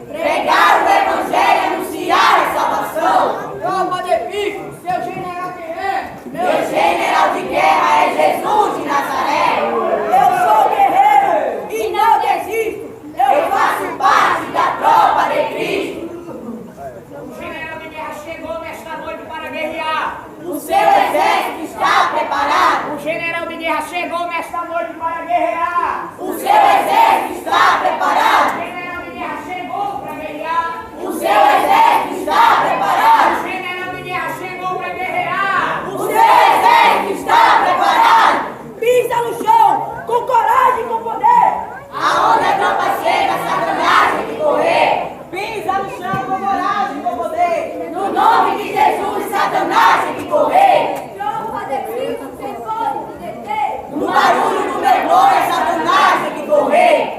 Pregar o evangelho, anunciar a salvação. Tropa de Cristo, seu general quem é? Meu general de guerra é Jesus de Nazaré. Eu sou guerreiro e não desisto. Eu faço parte da tropa de Cristo. O general de guerra chegou nesta noite para guerrear. O seu exército está preparado. O general de guerra chegou nesta noite para guerrear. O seu exército está O preparado. general de guerra chegou para guerrear. O seu exército está O preparado. general de guerra chegou para guerrear. O seu exército está preparado. Pisa no chão, com coragem e com poder. Aonde a tropa chega, Satanás tem que correr. Pisa no chão, com coragem e com poder. No nome de Jesus, Satanás tem que correr. Tropa de Cristo, quem pode te deter? No barulho do meu glória, Satanás tem que correr.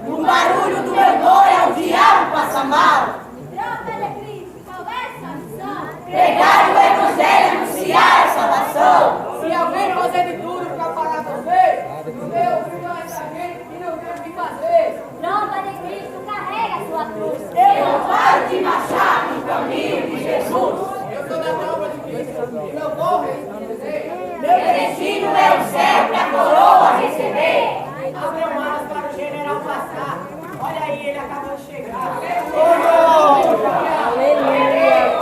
No barulho do meu glória, o diabo passa mal. Tropa de Cristo, qual é sua missão? Pregar o evangelho, anunciar a salvação. Se alguém fazer de tudo para parar você, meu filho é essa gente que não tem o que fazer. Tropa de Cristo, carrega sua cruz. Eu não paro de marchar no caminho de Jesus. Eu sou da tropa de Cristo e eu vou responder. Meu destino é o céu para a coroa receber. Abre malas para o general passar. Olha aí, ele acabou de chegar. Glória a Deus, aleluia.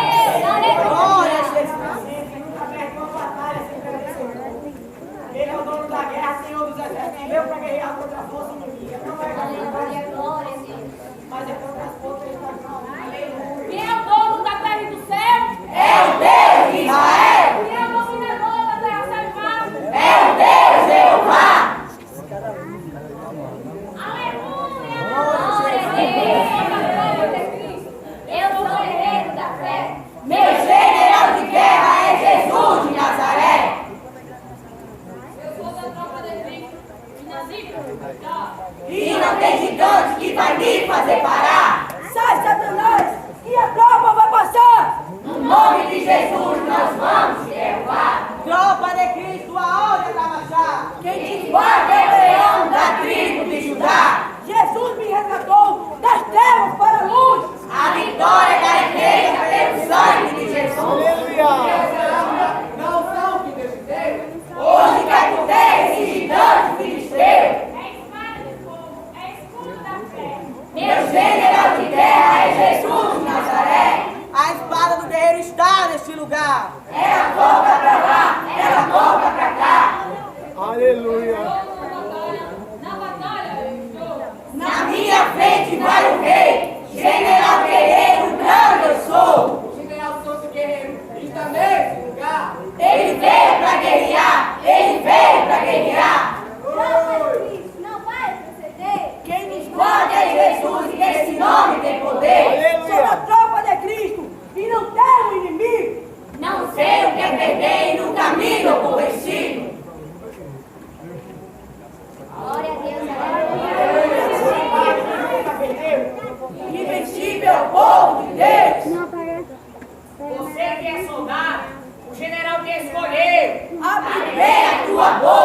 Glória a Jesus. Ele nunca perde uma batalha sem vencer. Ele é o dono da guerra, Senhor dos exércitos. Veio para guerrear contra a força inimiga. Não é contra Aleluia, glória a Deus. mas é contra as forças da mão. Aleluia. Quem é o dono da terra e do céu? É o Deus de Israel. Quem é o dominador da terra salvada? É o Deus Jeová. Aleluia, glória a Deus. Sou da tropa de Cristo. Eu sou guerreiro da fé. Meu general de guerra é Jesus de Nazaré. Eu sou da tropa de Cristo. E Nazir, E não tem gigante que vai me fazer parar. Sai, Satanás, e a tropa vai passar. No nome de Jesus nós vamos derrubar. Tropa de Cristo, a ordem para marchar. Quem te Guarda o leão da tribo de Judá. Jesus me resgatou das trevas para a luz. A vitória da igreja pelo sangue de Jesus. Não são que decidei. Hoje capturei esse gigante filisteu. é espada de fogo, é escudo da fé. Meu general de guerra é Jesus de Nazaré. A espada do guerreiro está neste lugar. Ela corta pra lá, ela corta pra cá. Aleluia. Na batalha, eu estou. Na minha frente vai o rei. General guerreiro, grande eu sou. O general Souza Guerreiro está nesse lugar. Ele veio pra guerrear, ele veio pra guerrear. Tropa de Cristo, não vai proceder. Quem nos Glória a Jesus, que esse nome tem poder. Sou da tropa de Cristo e não temo inimigo. Não sei o que é perder e no caminho aborrecido. Glória a Deus, aleluia. Invencível é o povo de Deus. Você que é soldado, o general te escolheu. Abre Abre a tua boca.